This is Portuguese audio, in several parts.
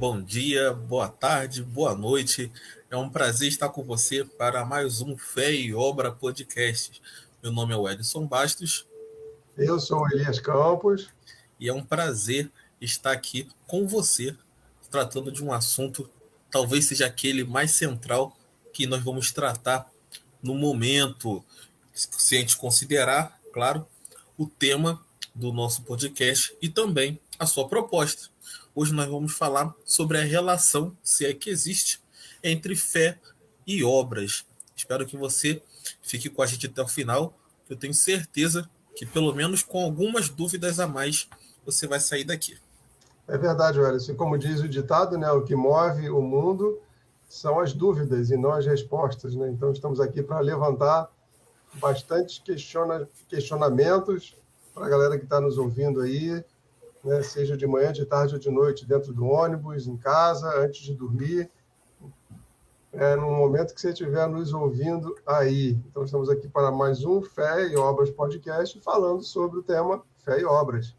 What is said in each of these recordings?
Bom dia, boa tarde, boa noite. É um prazer estar com você para mais um Fé e Obra Podcast. Meu nome é Wellington Bastos Eu sou o Elias Campos. e é um prazer estar aqui com você, tratando de um assunto, talvez seja aquele mais central que nós vamos tratar no momento, se a gente considerar, claro, o tema do nosso podcast e também a sua proposta. Hoje nós vamos falar sobre a relação, se é que existe, entre fé e obras. Espero que você fique com a gente até o final, que eu tenho certeza que pelo menos com algumas dúvidas a mais você vai sair daqui. É verdade, Wellington. Como diz o ditado, né, o que move o mundo são as dúvidas e não as respostas, né? Então, estamos aqui para levantar bastantes questionamentos para a galera que está nos ouvindo aí, né, seja de manhã, de tarde ou de noite, dentro do ônibus, em casa, antes de dormir, no momento que você estiver nos ouvindo aí. Então, estamos aqui para mais um Fé e Obras Podcast, falando sobre o tema Fé e Obras.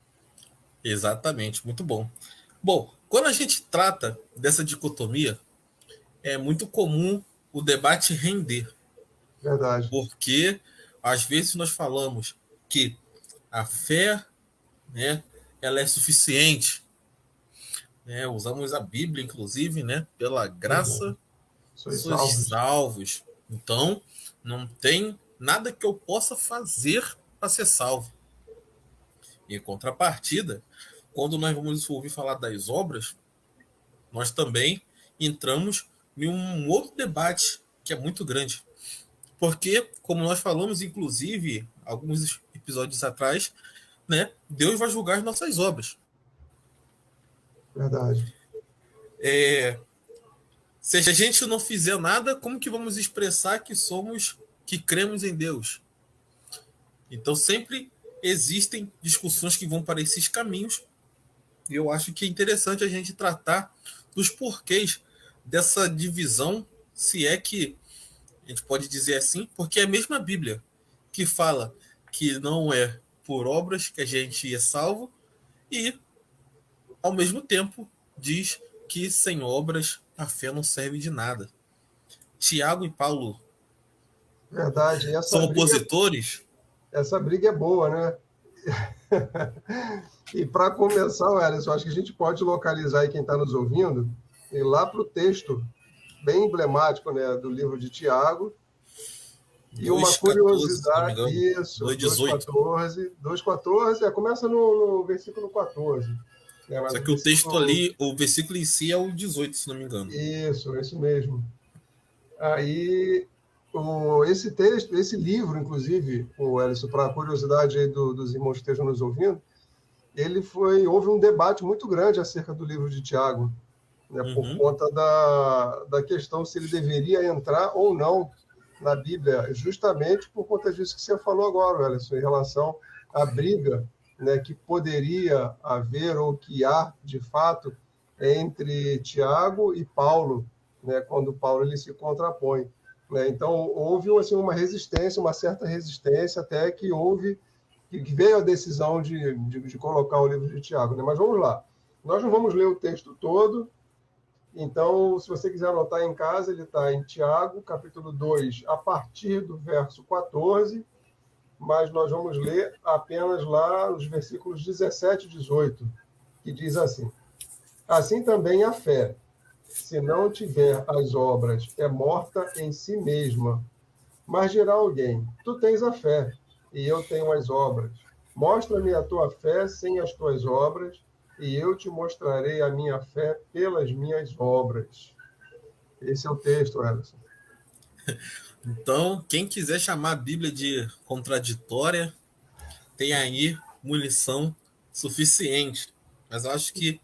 Exatamente, muito bom. Bom, quando a gente trata dessa dicotomia, é muito comum o debate render, Verdade. porque às vezes nós falamos que a fé, né, ela é suficiente, né, usamos a Bíblia, inclusive, né, pela graça Sois sois salvos. salvos. Então, não tem nada que eu possa fazer para ser salvo. Em contrapartida, quando nós vamos ouvir falar das obras, nós também entramos em um outro debate que é muito grande. Porque, como nós falamos, inclusive, alguns episódios atrás, né, Deus vai julgar as nossas obras. Verdade. Se a gente não fizer nada, como que vamos expressar que cremos em Deus? Então, sempre existem discussões que vão para esses caminhos. E eu acho que é interessante a gente tratar dos porquês dessa divisão, se é que a gente pode dizer assim, porque é a mesma Bíblia que fala que não é por obras que a gente é salvo e, ao mesmo tempo, diz que sem obras a fé não serve de nada. Tiago e Paulo Verdade. E são opositores? essa briga é boa, né? E para começar, Ellison, acho que a gente pode localizar aí quem está nos ouvindo e lá para o texto bem emblemático, né, do livro de Tiago. E uma 2,14, se não me curiosidade, engano. isso, 2,18. 2,14, começa no versículo 14. Né, mas Só o que o texto versículo... ali, o versículo em si é o 18, se não me engano. Isso mesmo. Aí, esse texto, esse livro, inclusive, o Ellison, para a curiosidade aí dos irmãos que estejam nos ouvindo, houve um debate muito grande acerca do livro de Tiago, né, por conta da questão se ele deveria entrar ou não na Bíblia, justamente por conta disso que você falou agora, Ellison, em relação à briga, né, que poderia haver ou que há, de fato, entre Tiago e Paulo, né, quando Paulo ele se contrapõe. Né? Então, houve assim, uma resistência, uma certa resistência, até que veio a decisão de colocar o livro de Tiago. Né? Mas vamos lá. Nós não vamos ler o texto todo, então, se você quiser anotar em casa, ele está em Tiago, capítulo 2, a partir do verso 14, mas nós vamos ler apenas lá os versículos 17 e 18, que diz assim: Assim também a fé, se não tiver as obras, é morta em si mesma. Mas dirá alguém: Tu tens a fé, e eu tenho as obras. Mostra-me a tua fé sem as tuas obras, e eu te mostrarei a minha fé pelas minhas obras. Esse é o texto, Ellison. Então, quem quiser chamar a Bíblia de contraditória, tem aí munição suficiente. Mas eu acho que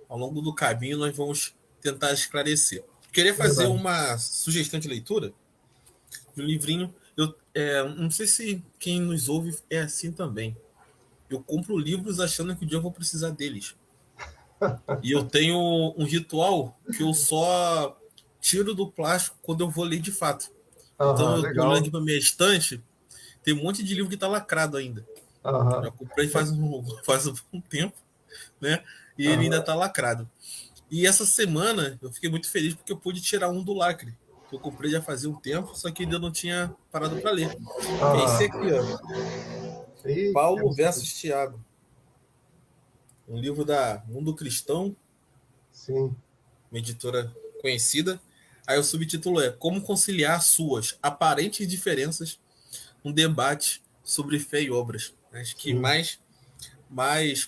ao longo do caminho nós vamos tentar esclarecer. Queria fazer Verdade. uma sugestão de leitura de um livrinho. Eu não sei se quem nos ouve é assim também. Eu compro livros achando que um dia eu vou precisar deles. E eu tenho um ritual que eu só tiro do plástico quando eu vou ler de fato. Então eu tô olhando Legal. aqui pra minha estante, tem um monte de livro que tá lacrado ainda. Já comprei faz um tempo, né? E ele ainda tá lacrado. E essa semana eu fiquei muito feliz porque eu pude tirar um do lacre. Que eu comprei já fazia um tempo, só que ainda não tinha parado para ler. Que é esse aqui, ó. Paulo versus Tiago. Um livro da Mundo Cristão. Sim. Uma editora conhecida. Aí o subtítulo é Como conciliar suas aparentes diferenças num debate sobre fé e obras. Acho que mais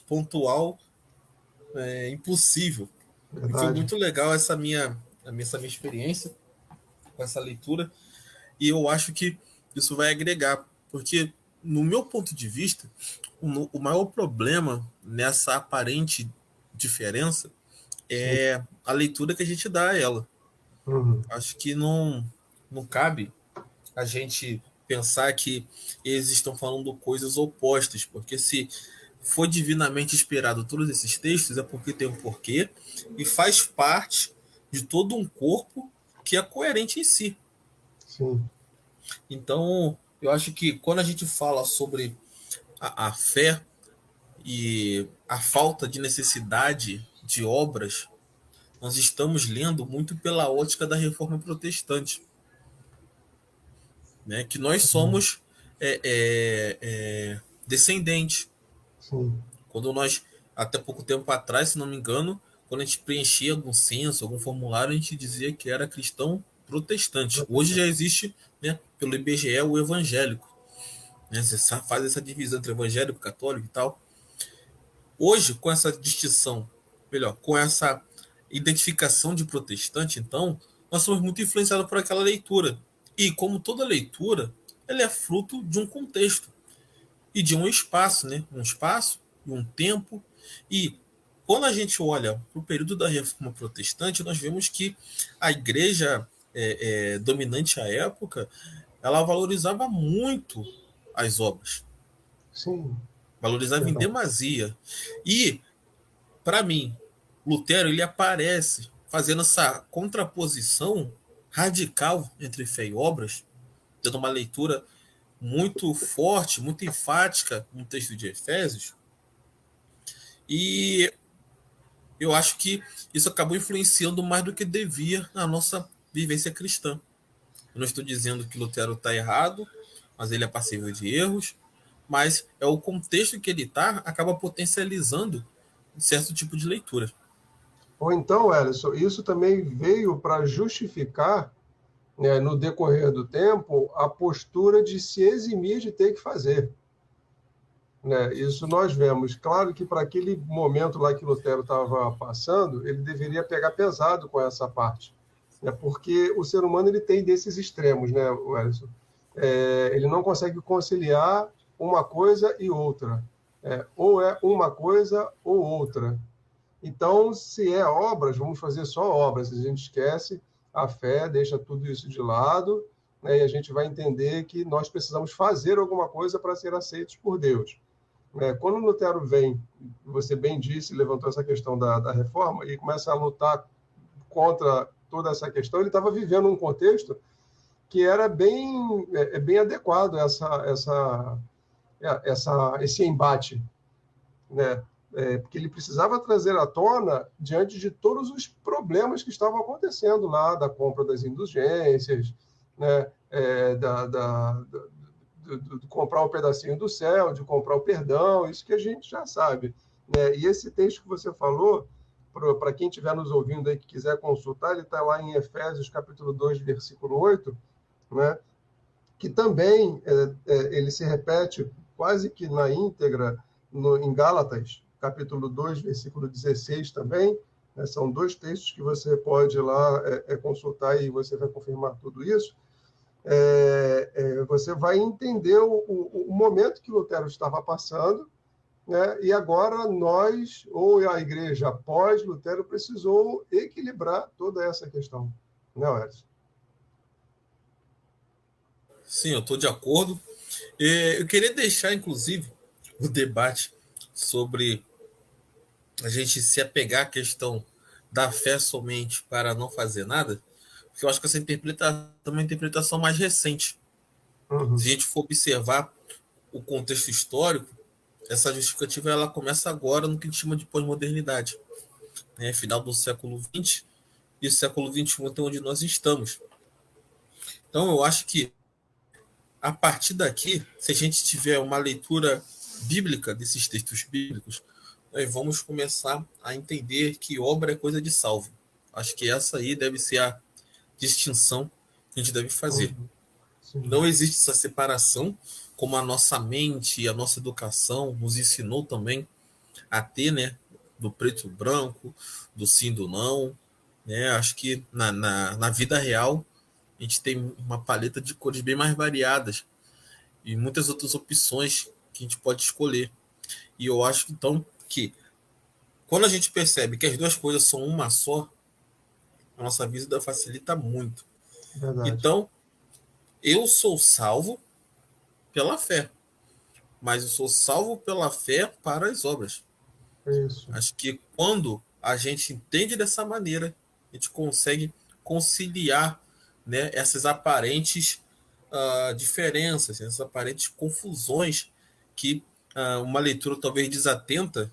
pontual é impossível. Verdade. E foi muito legal essa minha experiência com essa leitura. E eu acho que isso vai agregar, porque, no meu ponto de vista, o maior problema nessa aparente diferença é a leitura que a gente dá a ela. Acho que não cabe a gente pensar que eles estão falando coisas opostas, porque se foi divinamente inspirado todos esses textos, é porque tem um porquê e faz parte de todo um corpo que é coerente em si. Sim. Então, eu acho que quando a gente fala sobre a fé e a falta de necessidade de obras, nós estamos lendo muito pela ótica da reforma protestante, né? Que nós somos descendentes. Sim. Quando nós, até pouco tempo atrás, se não me engano, quando a gente preenchia algum censo, algum formulário, a gente dizia que era cristão protestante. Hoje já existe, né, pelo IBGE, o evangélico. Né? Você faz essa divisão entre evangélico, católico e tal. Hoje, com essa distinção, melhor, com essa identificação de protestante, então, nós somos muito influenciados por aquela leitura. E, como toda leitura, ela é fruto de um contexto e de um espaço, né? Um espaço e um tempo. E quando a gente olha para o período da Reforma Protestante, nós vemos que a igreja dominante à época, ela valorizava muito as obras. Sim. Valorizava em demasia. E, para mim, Lutero ele aparece fazendo essa contraposição radical entre fé e obras, dando uma leitura muito forte, muito enfática no texto de Efésios. E eu acho que isso acabou influenciando mais do que devia na nossa vivência cristã. Eu não estou dizendo que Lutero está errado, mas ele é passível de erros, mas é o contexto que ele está, acaba potencializando certo tipo de leitura. Ou então, Ellison, isso também veio para justificar, né, no decorrer do tempo, a postura de se eximir de ter que fazer. Né? Isso nós vemos. Claro que para aquele momento lá que Lutero estava passando, ele deveria pegar pesado com essa parte, né? Porque o ser humano ele tem desses extremos, né, Ellison? Ele não consegue conciliar uma coisa e outra. Ou é uma coisa ou outra. Então, se é obras, vamos fazer só obras. A gente esquece a fé, deixa tudo isso de lado, né, e a gente vai entender que nós precisamos fazer alguma coisa para ser aceitos por Deus. Quando o Lutero vem, você bem disse, levantou essa questão da reforma e começa a lutar contra toda essa questão, ele estava vivendo um contexto que era bem adequado a esse embate, né? Porque ele precisava trazer à tona diante de todos os problemas que estavam acontecendo lá, da compra das indulgências, né? De comprar um pedacinho do céu, de comprar o perdão, isso que a gente já sabe. Né? E esse texto que você falou, para quem estiver nos ouvindo aí que quiser consultar, ele está lá em Efésios, capítulo 2, versículo 8, né? Que também ele se repete quase que na íntegra em Gálatas, capítulo 2, versículo 16 também. Né? São dois textos que você pode ir lá consultar e você vai confirmar tudo isso. Você vai entender o momento que Lutero estava passando, né? E agora nós, ou a igreja após Lutero, precisou equilibrar toda essa questão. Não, Edson? Sim, eu estou de acordo. Eu queria deixar, inclusive, o debate sobre a gente se apegar à questão da fé somente para não fazer nada, porque eu acho que essa interpretação é uma interpretação mais recente. Se a gente for observar o contexto histórico, essa justificativa ela começa agora no que a gente chama de pós-modernidade. né? Final do século XX e século XXI até onde nós estamos. Então, eu acho que a partir daqui, se a gente tiver uma leitura bíblica desses textos bíblicos, nós vamos começar a entender que obra é coisa de salvo. Acho que essa aí deve ser a distinção que a gente deve fazer. Sim. Não existe essa separação, como a nossa mente e a nossa educação nos ensinou também a ter, né? Do preto e branco, do sim, do não. Né? Acho que na vida real a gente tem uma paleta de cores bem mais variadas e muitas outras opções que a gente pode escolher. E eu acho então que quando a gente percebe que as duas coisas são uma só, a nossa vida facilita muito. Verdade. Então, eu sou salvo pela fé, mas eu sou salvo pela fé para as obras. É isso. Acho que quando a gente entende dessa maneira, a gente consegue conciliar, né, essas aparentes diferenças, essas aparentes confusões que uma leitura talvez desatenta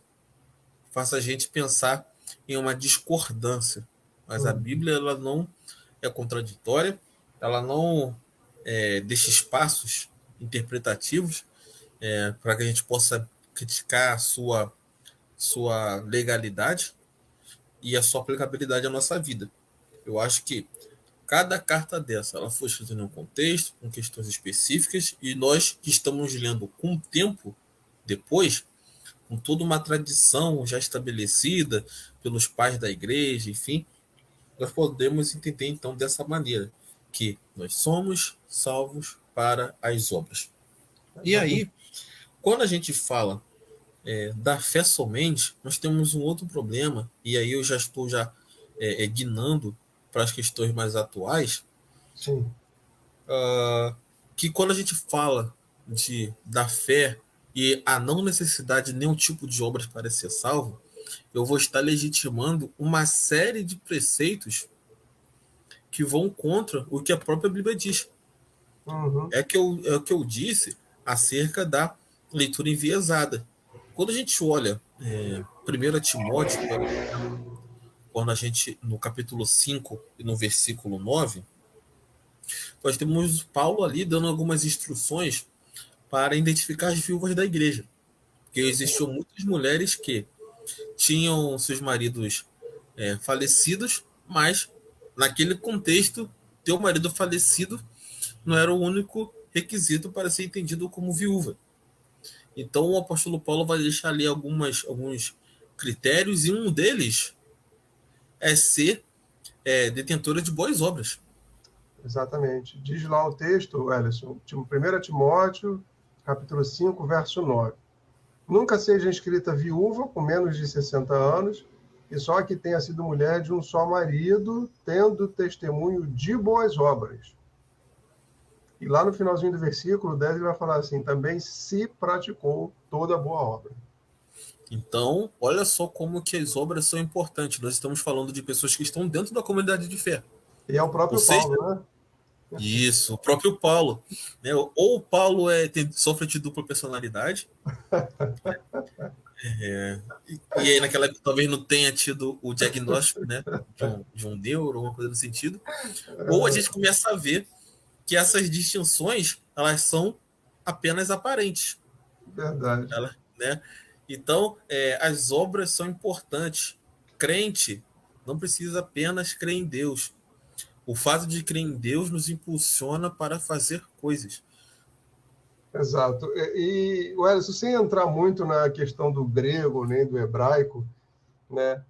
faça a gente pensar em uma discordância. Mas a Bíblia ela não é contraditória, ela não deixa espaços interpretativos para que a gente possa criticar a sua legalidade e a sua aplicabilidade à nossa vida. Eu acho que cada carta dessa ela foi escrita em um contexto, com questões específicas, e nós que estamos lendo com o tempo depois, com toda uma tradição já estabelecida pelos pais da igreja, enfim, nós podemos entender então dessa maneira, que nós somos salvos para as obras. E aí, quando a gente fala da fé somente, nós temos um outro problema, e aí eu já estou guinando para as questões mais atuais, Sim. que quando a gente fala da fé e a não necessidade de nenhum tipo de obras para ser salvo, eu vou estar legitimando uma série de preceitos que vão contra o que a própria Bíblia diz. Uhum. É o que eu disse acerca da leitura enviesada. Quando a gente olha 1 Timóteo, quando a gente, no capítulo 5 e no versículo 9, nós temos Paulo ali dando algumas instruções para identificar as viúvas da igreja. Porque existiam muitas mulheres que tinham seus maridos falecidos, mas naquele contexto, ter o marido falecido não era o único requisito para ser entendido como viúva. Então o apóstolo Paulo vai deixar ali alguns critérios, e um deles é ser detentora de boas obras. Exatamente. Diz lá o texto, Ellison, 1 Timóteo, capítulo 5, verso 9. Nunca seja inscrita viúva com menos de 60 anos, e só que tenha sido mulher de um só marido, tendo testemunho de boas obras. E lá no finalzinho do versículo 10 ele vai falar assim, também se praticou toda boa obra. Então, olha só como que as obras são importantes. Nós estamos falando de pessoas que estão dentro da comunidade de fé. E é o Ou próprio seja, Paulo, né? isso, o próprio Paulo. Né? Ou o Paulo sofre de dupla personalidade, e aí naquela época talvez não tenha tido o diagnóstico, né, de um neuro, alguma coisa no sentido. Ou a gente começa a ver que essas distinções elas são apenas aparentes. Verdade. Né? Então, as obras são importantes. Crente não precisa apenas crer em Deus. O fato de crer em Deus nos impulsiona para fazer coisas. Exato. E, Wellington, sem entrar muito na questão do grego nem do hebraico, né?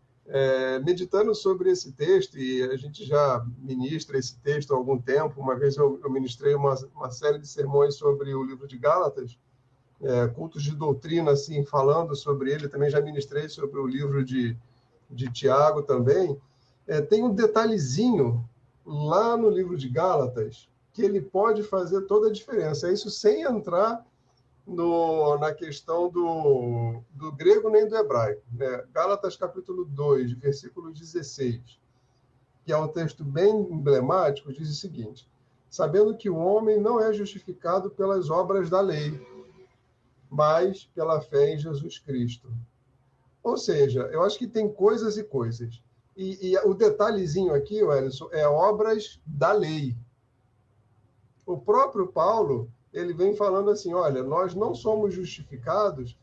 Meditando sobre esse texto, e a gente já ministra esse texto há algum tempo, uma vez eu ministrei uma série de sermões sobre o livro de Gálatas, cultos de doutrina, assim, falando sobre ele, também já ministrei sobre o livro de Tiago também. Tem um detalhezinho lá no livro de Gálatas que ele pode fazer toda a diferença. Isso sem entrar na questão do grego nem do hebraico. Né? Gálatas capítulo 2, versículo 16, que é um texto bem emblemático, diz o seguinte: sabendo que o homem não é justificado pelas obras da lei, mas pela fé em Jesus Cristo. Ou seja, eu acho que tem coisas e coisas. E o detalhezinho aqui, Wellington, é obras da lei. O próprio Paulo, ele vem falando assim, olha, nós não somos justificados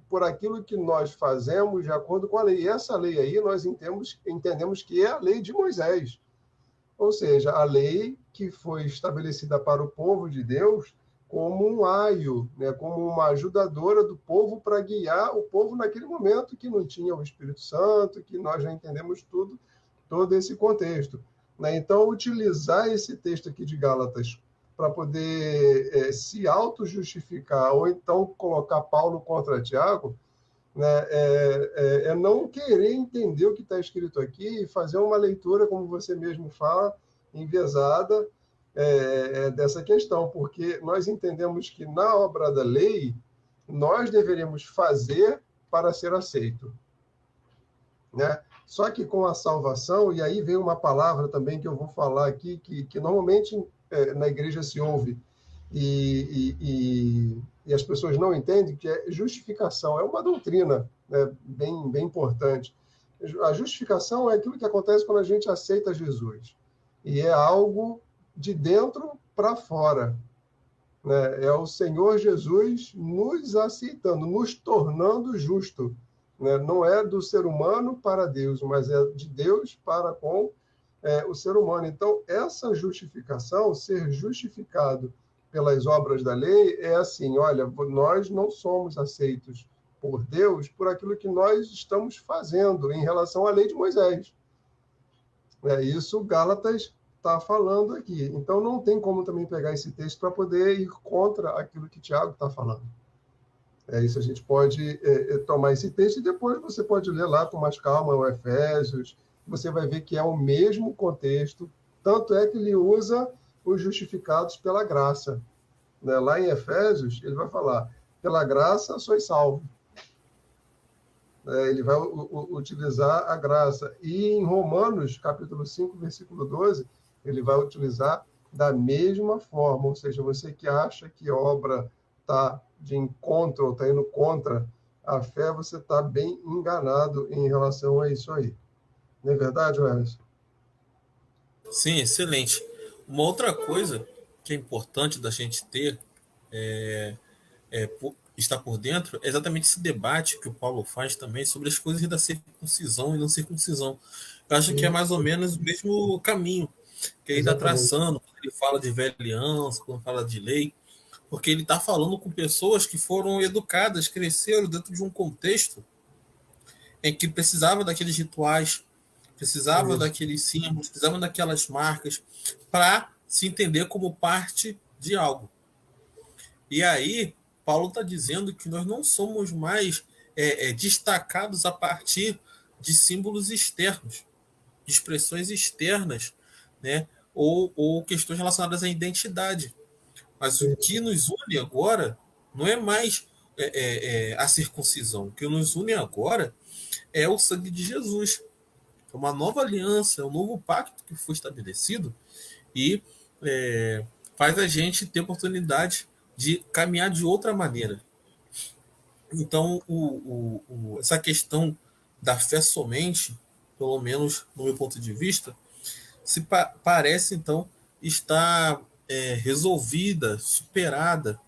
por aquilo que nós fazemos de acordo com a lei. E essa lei aí nós entendemos que é a lei de Moisés. Ou seja, a lei que foi estabelecida para o povo de Deus como um aio, né, como uma ajudadora do povo para guiar o povo naquele momento que não tinha o Espírito Santo, que nós já entendemos tudo, todo esse contexto. Né? Então, utilizar esse texto aqui de Gálatas para poder se auto-justificar, ou então colocar Paulo contra Tiago, né, é não querer entender o que está escrito aqui e fazer uma leitura, como você mesmo fala, enviesada dessa questão, porque nós entendemos que na obra da lei nós deveríamos fazer para ser aceito. Né? Só que com a salvação, e aí vem uma palavra também que eu vou falar aqui, que normalmente na igreja se ouve, e as pessoas não entendem, que é justificação. É uma doutrina, né, bem importante. A justificação é aquilo que acontece quando a gente aceita Jesus. E é algo de dentro para fora. Né? É o Senhor Jesus nos aceitando, nos tornando justo. Né? Não é do ser humano para Deus, mas é de Deus para com o ser humano. Então, essa justificação, ser justificado pelas obras da lei, é assim, olha, nós não somos aceitos por Deus por aquilo que nós estamos fazendo em relação à lei de Moisés. Isso Gálatas está falando aqui. Então, não tem como também pegar esse texto para poder ir contra aquilo que Tiago está falando. Isso a gente pode tomar esse texto e depois você pode ler lá com mais calma o Efésios, você vai ver que é o mesmo contexto, tanto é que ele usa os justificados pela graça. Né? Lá em Efésios, ele vai falar, pela graça sois salvo. Ele vai utilizar a graça. E em Romanos, capítulo 5, versículo 12, ele vai utilizar da mesma forma, ou seja, você que acha que a obra está de encontro, ou está indo contra a fé, você está bem enganado em relação a isso aí. Não é verdade, Wellington? Sim, excelente. Uma outra coisa que é importante da gente ter, estar por dentro, é exatamente esse debate que o Paulo faz também sobre as coisas da circuncisão e não circuncisão. Eu acho que é mais ou menos o mesmo caminho que ele está Exatamente. traçando, quando ele fala de velha aliança, quando fala de lei, porque ele está falando com pessoas que foram educadas, cresceram dentro de um contexto em que precisava daqueles rituais, precisava Isso. daqueles símbolos, precisava daquelas marcas para se entender como parte de algo. E aí, Paulo está dizendo que nós não somos mais destacados a partir de símbolos externos, de expressões externas, né? Ou questões relacionadas à identidade. Mas o que nos une agora não é mais a circuncisão. O que nos une agora é o sangue de Jesus. É uma nova aliança, é um novo pacto que foi estabelecido e faz a gente ter oportunidade de caminhar de outra maneira. Então, essa questão da fé somente, pelo menos no meu ponto de vista, parece então estar resolvida, superada,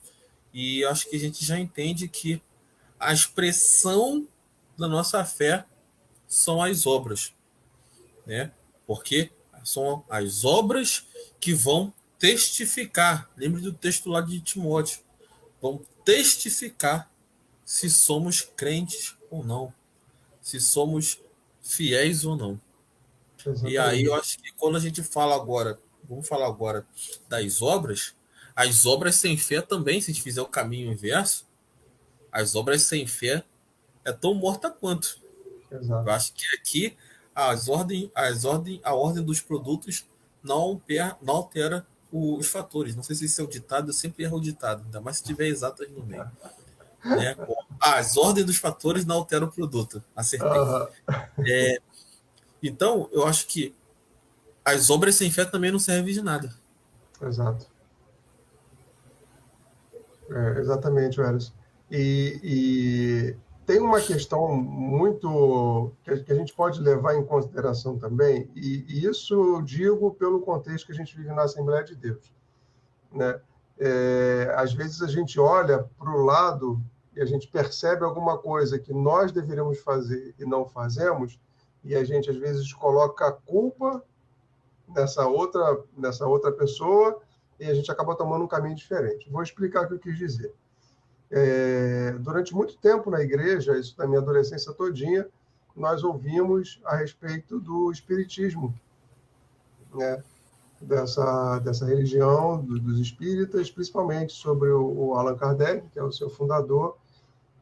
e acho que a gente já entende que a expressão da nossa fé são as obras, né? Porque são as obras que vão testificar. Lembre do texto lá de Timóteo. Vão testificar se somos crentes ou não, se somos fiéis ou não. E aí eu Exatamente. acho que quando a gente fala agora, vamos falar agora das obras, as obras sem fé também, se a gente fizer o caminho inverso, as obras sem fé é tão morta quanto. Eu Exato. acho que aqui a ordem dos produtos não altera os fatores. Não sei se esse é o ditado, eu sempre erro o ditado, ainda mais se tiver exatas no meio. Né? As ordens dos fatores não alteram o produto. Acertei. Aham. Então, eu acho que as obras sem fé também não servem de nada. Exato. Exatamente, Wellington. E tem uma questão muito que a gente pode levar em consideração também, e isso eu digo pelo contexto que a gente vive na Assembleia de Deus, né? Às vezes a gente olha para o lado e a gente percebe alguma coisa que nós deveríamos fazer e não fazemos, e a gente às vezes coloca a culpa nessa outra pessoa e a gente acaba tomando um caminho diferente. Vou explicar o que eu quis dizer. Durante muito tempo na igreja, isso na minha adolescência todinha, nós ouvimos a respeito do espiritismo, né? dessa religião dos espíritas, principalmente sobre o Allan Kardec, que é o seu fundador,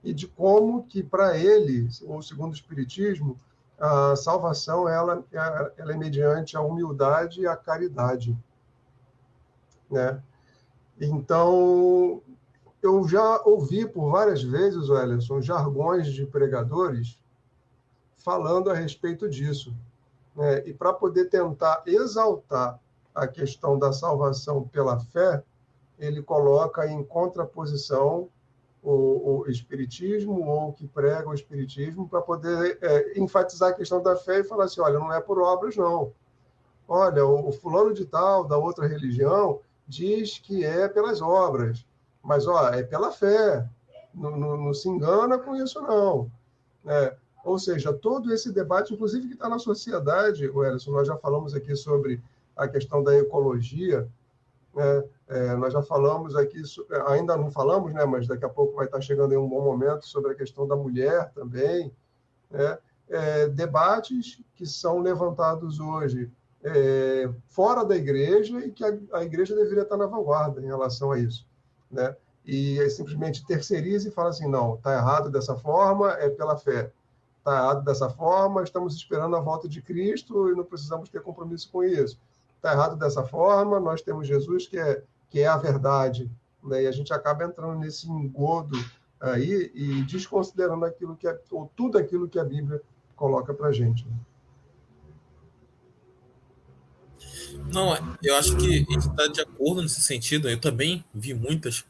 e de como que, para ele, ou segundo o espiritismo, a salvação ela é mediante a humildade e a caridade, né? Então, eu já ouvi por várias vezes, Wellerson, jargões de pregadores falando a respeito disso, né? E para poder tentar exaltar a questão da salvação pela fé, ele coloca em contraposição o espiritismo ou o que prega o espiritismo para poder enfatizar a questão da fé e falar assim, olha, não é por obras, não. Olha, o fulano de tal, da outra religião, diz que é pelas obras, mas é pela fé. Não se engana com isso, não. Ou seja, todo esse debate, inclusive que está na sociedade, Wellerson, nós já falamos aqui sobre a questão da ecologia, né? Nós já falamos aqui, ainda não falamos, né? Mas daqui a pouco vai estar chegando em um bom momento sobre a questão da mulher também, né? Debates que são levantados hoje fora da igreja e que a igreja deveria estar na vanguarda em relação a isso, né? E aí simplesmente terceiriza e fala assim, não, está errado dessa forma, é pela fé. Está errado dessa forma, estamos esperando a volta de Cristo e não precisamos ter compromisso com isso. Está errado dessa forma, nós temos Jesus que é a verdade, né? E a gente acaba entrando nesse engodo aí e desconsiderando ou tudo aquilo que a Bíblia coloca para a gente. Não, eu acho que a gente está de acordo nesse sentido. Eu também vi muitas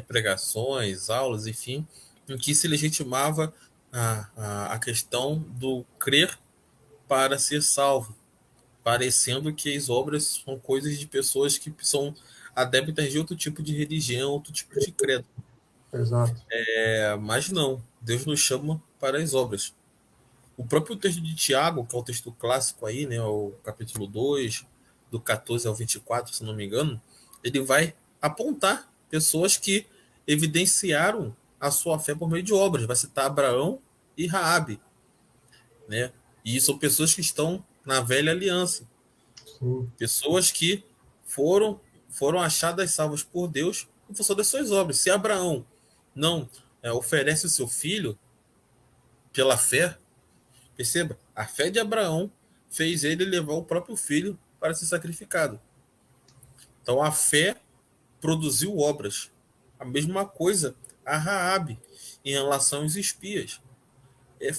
pregações, aulas, enfim, em que se legitimava a questão do crer para ser salvo, parecendo que as obras são coisas de pessoas que são adeptas de outro tipo de religião, outro tipo de credo. Exato. Mas não, Deus nos chama para as obras. O próprio texto de Tiago, que é o texto clássico aí, né, o capítulo 2 do 14 ao 24, se não me engano, ele vai apontar pessoas que evidenciaram a sua fé por meio de obras. Vai citar Abraão e Raabe, né? E são pessoas que estão na velha aliança. Sim. Pessoas que foram achadas salvas por Deus em função das suas obras. Se Abraão não oferece o seu filho pela fé, perceba, a fé de Abraão fez ele levar o próprio filho para ser sacrificado. Então a fé produziu obras. A mesma coisa a Raabe em relação aos espias.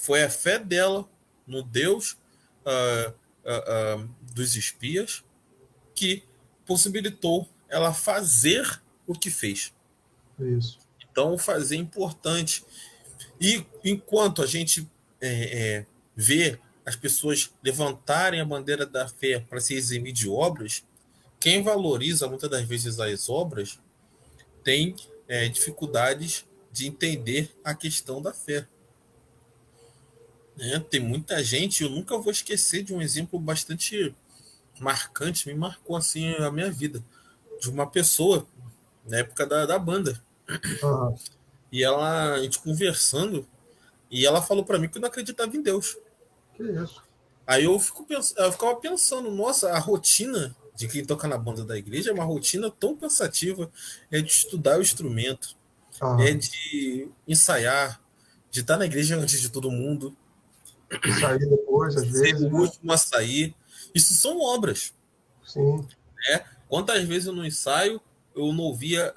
Foi a fé dela no Deus dos espias que possibilitou ela fazer o que fez. Isso. Então fazer é importante. E enquanto a gente vê as pessoas levantarem a bandeira da fé para se eximir de obras, quem valoriza muitas das vezes as obras tem dificuldades de entender a questão da fé. Tem muita gente, eu nunca vou esquecer de um exemplo bastante marcante, me marcou assim a minha vida, de uma pessoa na época da banda. Ah, E a gente conversando, e ela falou para mim que não acreditava em Deus. que isso? Aí eu ficava pensando, nossa, a rotina de quem toca na banda da igreja é uma rotina tão pensativa, é de estudar o instrumento, é Ah, de ensaiar, de estar na igreja antes de todo mundo, sair depois, às ser vezes, o né? último a sair. Isso são obras. Sim. Quantas vezes no ensaio eu não ouvia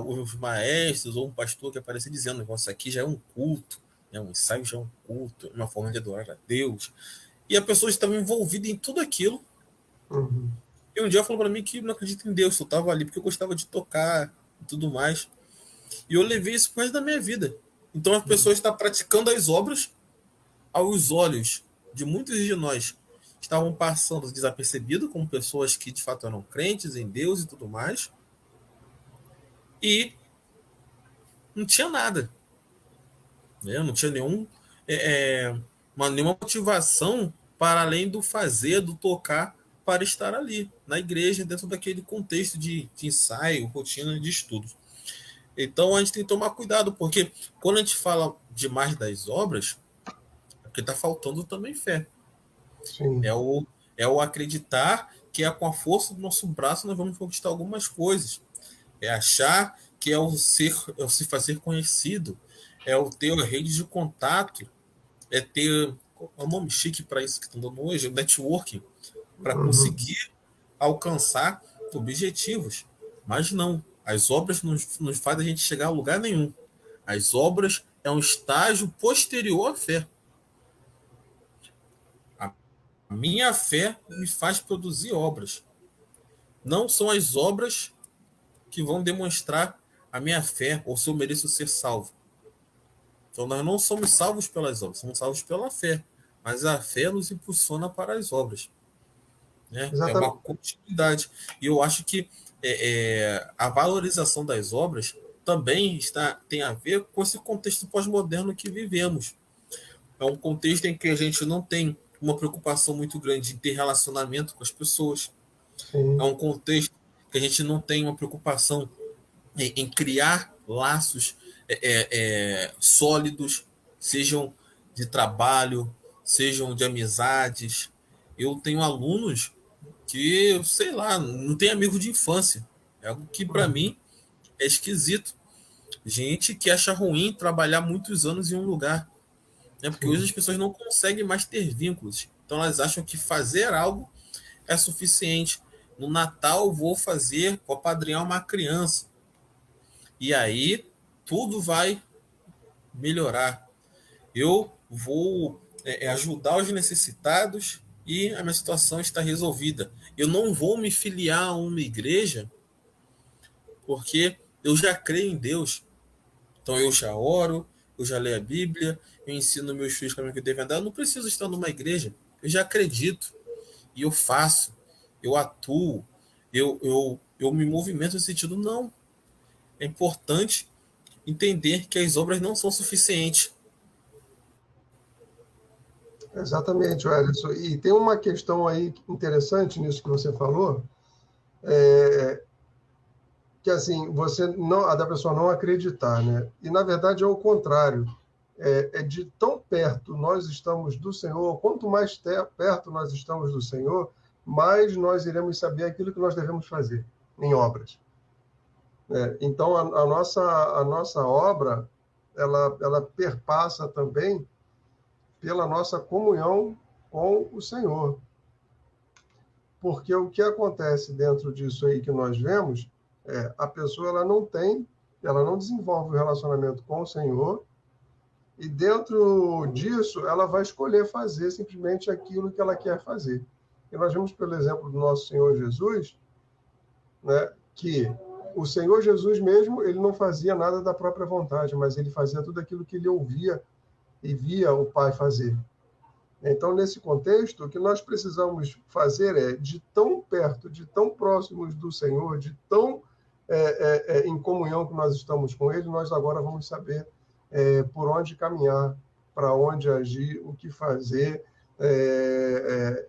os maestros ou um pastor que aparecia dizendo, nossa, aqui já é um culto, um ensaio já é um culto, uma forma de adorar a Deus. E a pessoa estava envolvida em tudo aquilo. Uhum. E um dia ela falou para mim que não acredita em Deus, eu estava ali porque eu gostava de tocar e tudo mais. E eu levei isso pro resto da minha vida. Então, as pessoas estão praticando as obras aos olhos de muitos de nós. Estavam passando desapercebido como pessoas que, de fato, eram crentes em Deus e tudo mais. E não tinha nada. Né? Não tinha nenhuma motivação para além do fazer, do tocar, para estar ali, na igreja, dentro daquele contexto de ensaio, rotina de estudo. Então a gente tem que tomar cuidado, porque quando a gente fala demais das obras, é porque está faltando também fé. Sim. É o acreditar que é com a força do nosso braço nós vamos conquistar algumas coisas. É achar que é o se fazer conhecido, é o ter a rede de contato, é ter um nome chique para isso que estão dando hoje, o networking, para conseguir alcançar objetivos. Mas não, as obras não fazem a gente chegar a lugar nenhum. As obras é um estágio posterior à fé. A minha fé me faz produzir obras. Não são as obras que vão demonstrar a minha fé ou se eu mereço ser salvo. Então nós não somos salvos pelas obras, somos salvos pela fé. Mas a fé nos impulsiona para as obras. Né? É uma continuidade. E eu acho que a valorização das obras também tem a ver com esse contexto pós-moderno que vivemos. É um contexto em que a gente não tem uma preocupação muito grande em ter relacionamento com as pessoas. Sim. É um contexto que a gente não tem uma preocupação em criar laços sólidos, sejam de trabalho, sejam de amizades. Eu tenho alunos que, sei lá, não tem amigo de infância. É algo que, para mim, é esquisito. Gente que acha ruim trabalhar muitos anos em um lugar. Né? Porque hoje as pessoas não conseguem mais ter vínculos. Então elas acham que fazer algo é suficiente. No Natal vou apadrinhar uma criança. E aí tudo vai melhorar. Eu vou ajudar os necessitados e a minha situação está resolvida. Eu não vou me filiar a uma igreja porque eu já creio em Deus. Então eu já oro, eu já leio a Bíblia, eu ensino meus filhos como é que devem andar. Eu não preciso estar numa igreja. Eu já acredito. E eu faço. Eu atuo. Eu me movimento no sentido, não. É importante entender que as obras não são suficientes. Exatamente, Ellison. E tem uma questão aí interessante nisso que você falou, que assim, a da pessoa não acreditar, né? E na verdade é o contrário. É de tão perto nós estamos do Senhor, quanto mais perto nós estamos do Senhor, mais nós iremos saber aquilo que nós devemos fazer em obras. Então a nossa obra, ela perpassa também pela nossa comunhão com o Senhor. Porque o que acontece dentro disso aí que nós vemos, a pessoa ela não desenvolve o relacionamento com o Senhor, e dentro disso ela vai escolher fazer simplesmente aquilo que ela quer fazer. E nós vemos pelo exemplo do nosso Senhor Jesus, né, que o Senhor Jesus mesmo, ele não fazia nada da própria vontade, mas ele fazia tudo aquilo que ele ouvia e via o Pai fazer. Então, nesse contexto, o que nós precisamos fazer é, de tão perto, de tão próximos do Senhor, de tão em comunhão que nós estamos com Ele, nós agora vamos saber por onde caminhar, para onde agir, o que fazer.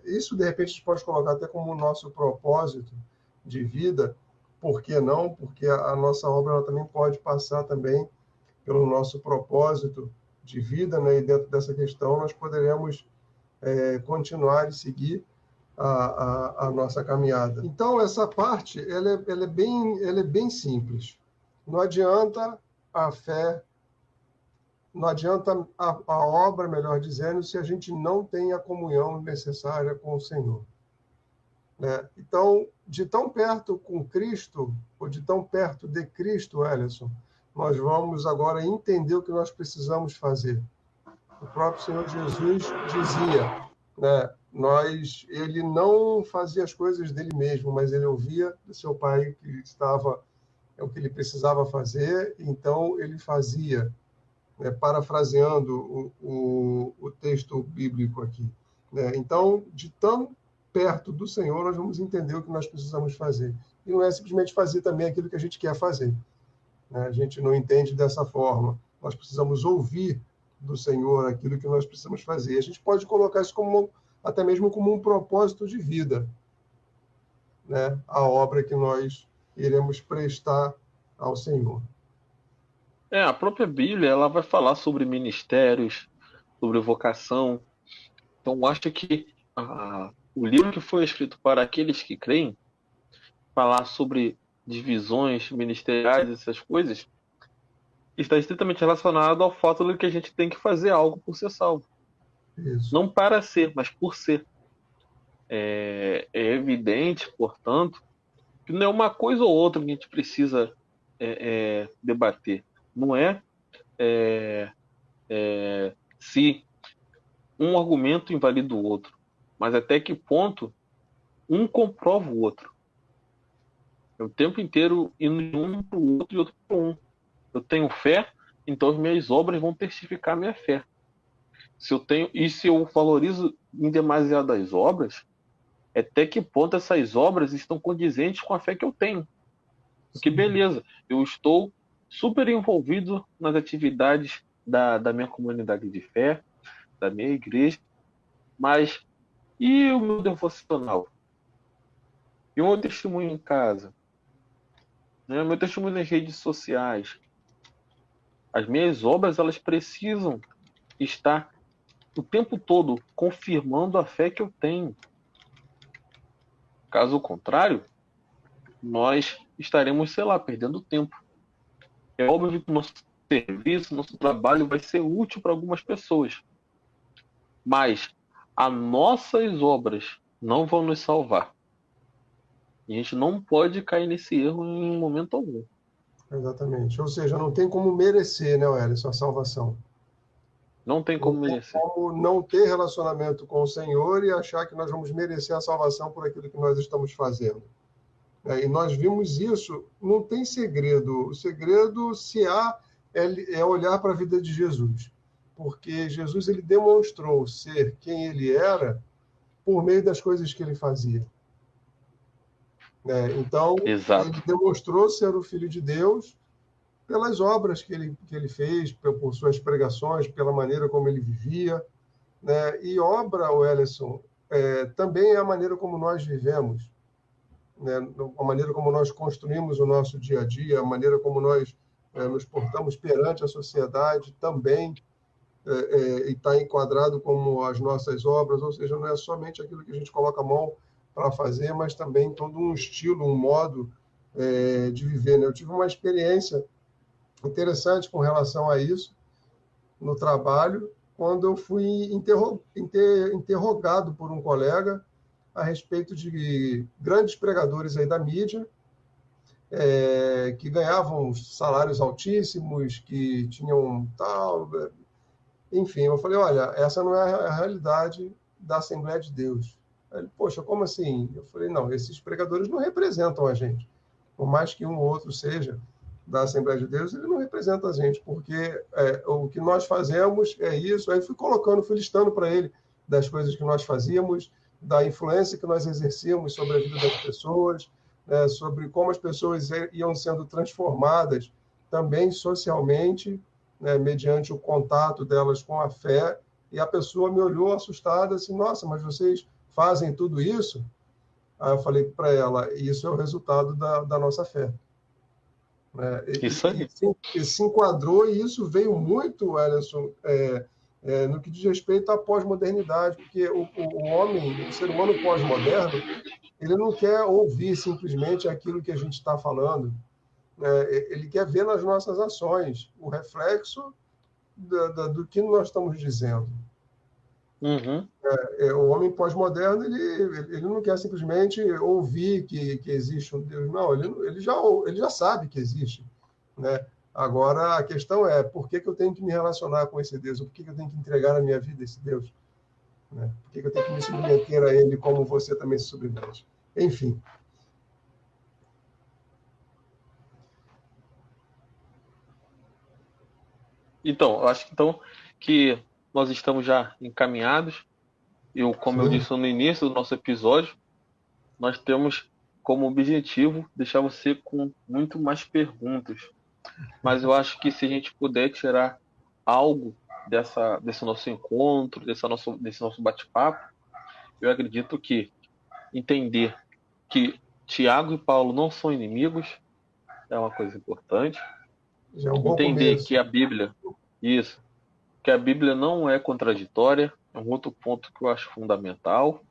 Isso, de repente, a gente pode colocar até como o nosso propósito de vida. Por que não? Porque a nossa obra ela também pode passar também pelo nosso propósito de vida, né? E dentro dessa questão nós poderemos continuar e seguir a nossa caminhada. Então, essa parte ela é bem simples. Não adianta a fé, não adianta a obra, melhor dizendo, se a gente não tem a comunhão necessária com o Senhor. Né? Então, de tão perto com Cristo, ou de tão perto de Cristo, Ellison, nós vamos agora entender o que nós precisamos fazer. O próprio Senhor Jesus dizia, né, ele não fazia as coisas dele mesmo, mas ele ouvia do seu Pai o que ele precisava fazer, então ele fazia. parafraseando o texto bíblico aqui. Né? Então, de tão perto do Senhor, nós vamos entender o que nós precisamos fazer. E não é simplesmente fazer também aquilo que a gente quer fazer. Né? A gente não entende dessa forma. Nós precisamos ouvir do Senhor aquilo que nós precisamos fazer. A gente pode colocar isso como, até mesmo como um propósito de vida, né? A obra que nós iremos prestar ao Senhor. A própria Bíblia, ela vai falar sobre ministérios, sobre vocação. Então, acho que o livro que foi escrito para aqueles que creem, falar sobre divisões ministeriais, essas coisas, está estritamente relacionado ao fato de que a gente tem que fazer algo por ser salvo. Isso. Não para ser, mas por ser. É evidente, portanto, que não é uma coisa ou outra que a gente precisa debater. Não se um argumento invalida o outro, mas até que ponto um comprova o outro. É o tempo inteiro indo de um para o outro e outro para um. Eu tenho fé, então as minhas obras vão testificar a minha fé. Se eu valorizo em demasiado as obras, até que ponto essas obras estão condizentes com a fé que eu tenho. Porque beleza, eu estou super envolvido nas atividades da minha comunidade de fé, da minha igreja, mas e o meu devocional? E o meu testemunho em casa? O meu testemunho nas redes sociais? As minhas obras, elas precisam estar o tempo todo confirmando a fé que eu tenho. Caso contrário, nós estaremos, sei lá, perdendo tempo. É óbvio que o nosso serviço, nosso trabalho vai ser útil para algumas pessoas, mas as nossas obras não vão nos salvar. E a gente não pode cair nesse erro em momento algum. Exatamente. Ou seja, não tem como merecer, né, Wellington, a salvação. Não tem como merecer. Não tem como não ter relacionamento com o Senhor e achar que nós vamos merecer a salvação por aquilo que nós estamos fazendo. E nós vimos isso, não tem segredo. O segredo, se há, é olhar para a vida de Jesus. Porque Jesus ele demonstrou ser quem ele era por meio das coisas que ele fazia. Então, Exato. ele demonstrou ser o Filho de Deus pelas obras que ele fez, por suas pregações, pela maneira como ele vivia. Né? E obra, Wellington, também é a maneira como nós vivemos. Né? A maneira como nós construímos o nosso dia a dia, a maneira como nós nos portamos perante a sociedade também está enquadrado como as nossas obras, ou seja, não é somente aquilo que a gente coloca a mão para fazer, mas também todo um estilo, um modo de viver. Né? Eu tive uma experiência interessante com relação a isso no trabalho, quando eu fui interrogado por um colega a respeito de grandes pregadores aí da mídia, que ganhavam salários altíssimos, que tinham tal... Enfim, eu falei, olha, essa não é a realidade da Assembleia de Deus. Aí ele, poxa, como assim? Eu falei, não, esses pregadores não representam a gente. Por mais que um ou outro seja da Assembleia de Deus, ele não representa a gente, porque o que nós fazemos é isso. Aí fui listando para ele das coisas que nós fazíamos, da influência que nós exercíamos sobre a vida das pessoas, sobre como as pessoas iam sendo transformadas também socialmente, mediante o contato delas com a fé, e a pessoa me olhou assustada, assim, nossa, mas vocês fazem tudo isso? Aí eu falei para ela, isso é o resultado da nossa fé. Isso aí. E se enquadrou, e isso veio muito, Ellison, no que diz respeito à pós-modernidade, porque o homem, o ser humano pós-moderno, ele não quer ouvir simplesmente aquilo que a gente está falando, ele quer ver nas nossas ações o reflexo do que nós estamos dizendo. Uhum. O homem pós-moderno ele não quer simplesmente ouvir que existe um Deus, não, ele já sabe que existe. Né? Agora, a questão é por que eu tenho que me relacionar com esse Deus? Por que eu tenho que entregar a minha vida a esse Deus? Né? Por que eu tenho que me submeter a ele como você também se submete? Enfim. Então, eu acho que nós estamos já encaminhados. Como eu disse no início do nosso episódio, nós temos como objetivo deixar você com muito mais perguntas. Mas eu acho que se a gente puder tirar algo desse nosso encontro, desse nosso bate-papo, eu acredito que entender que Tiago e Paulo não são inimigos é uma coisa importante. Já é um bom Entender começo. que a Bíblia não é contraditória, é um outro ponto que eu acho fundamental.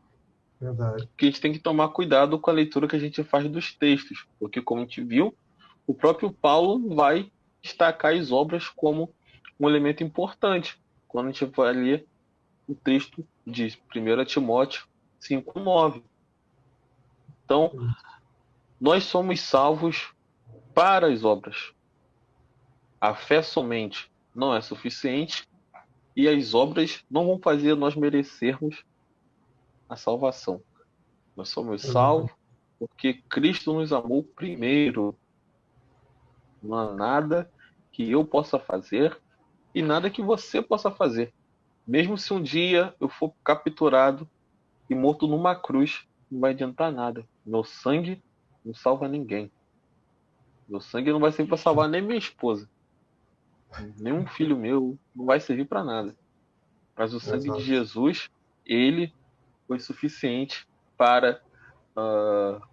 Verdade. Que a gente tem que tomar cuidado com a leitura que a gente faz dos textos, porque como a gente viu, o próprio Paulo vai destacar as obras como um elemento importante quando a gente vai ler o texto de 1 Timóteo 5:9. Então, nós somos salvos para as obras. A fé somente não é suficiente e as obras não vão fazer nós merecermos a salvação. Nós somos salvos porque Cristo nos amou primeiro. Não há nada que eu possa fazer e nada que você possa fazer. Mesmo se um dia eu for capturado e morto numa cruz, não vai adiantar nada. Meu sangue não salva ninguém. Meu sangue não vai servir para salvar nem minha esposa. Nenhum filho meu, não vai servir para nada. Mas o sangue de Jesus, ele foi suficiente para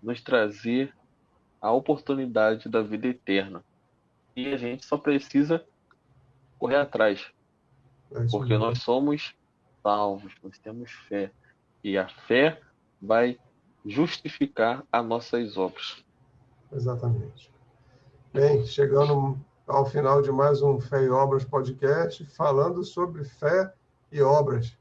nos trazer a oportunidade da vida eterna. E a gente só precisa correr atrás. Porque nós somos salvos, nós temos fé. E a fé vai justificar as nossas obras. Exatamente. Bem, chegando ao final de mais um Fé e Obras podcast, falando sobre fé e obras.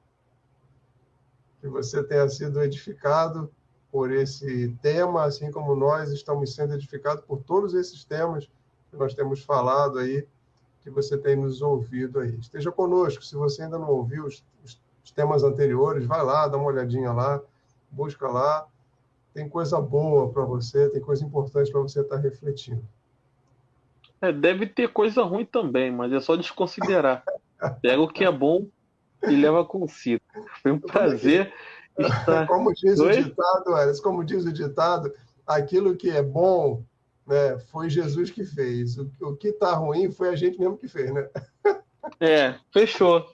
Que você tenha sido edificado por esse tema, assim como nós estamos sendo edificados por todos esses temas que nós temos falado aí, que você tem nos ouvido aí. Esteja conosco. Se você ainda não ouviu os temas anteriores, vai lá, dá uma olhadinha lá, busca lá. Tem coisa boa para você, tem coisa importante para você estar refletindo. Deve ter coisa ruim também, mas é só desconsiderar. Pega o que é bom e leva consigo. Foi um prazer estar... Como diz o ditado, Elis, como diz o ditado, aquilo que é bom, né, foi Jesus que fez. O que está ruim foi a gente mesmo que fez, né? Fechou.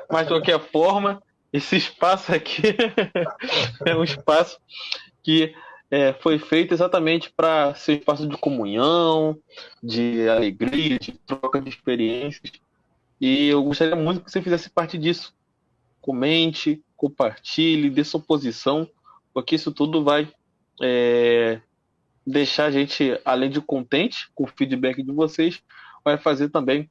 Mas, de qualquer forma, esse espaço aqui é um espaço que foi feito exatamente para ser um espaço de comunhão, de alegria, de troca de experiências. E eu gostaria muito que você fizesse parte disso. Comente, compartilhe, dê sua posição, porque isso tudo vai deixar a gente, além de contente com o feedback de vocês, vai fazer também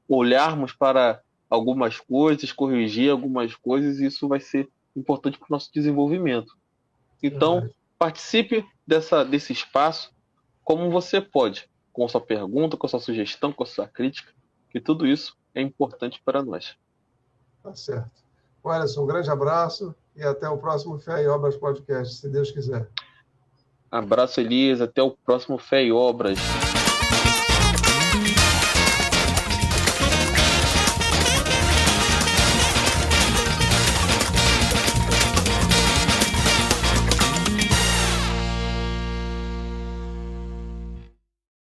olharmos para algumas coisas, corrigir algumas coisas, e isso vai ser importante para o nosso desenvolvimento. Então, participe desse espaço como você pode, com sua pergunta, com sua sugestão, com sua crítica, que tudo isso é importante para nós. Tá certo. Alisson, um grande abraço e até o próximo Fé e Obras Podcast, se Deus quiser. Abraço, Elias. Até o próximo Fé e Obras.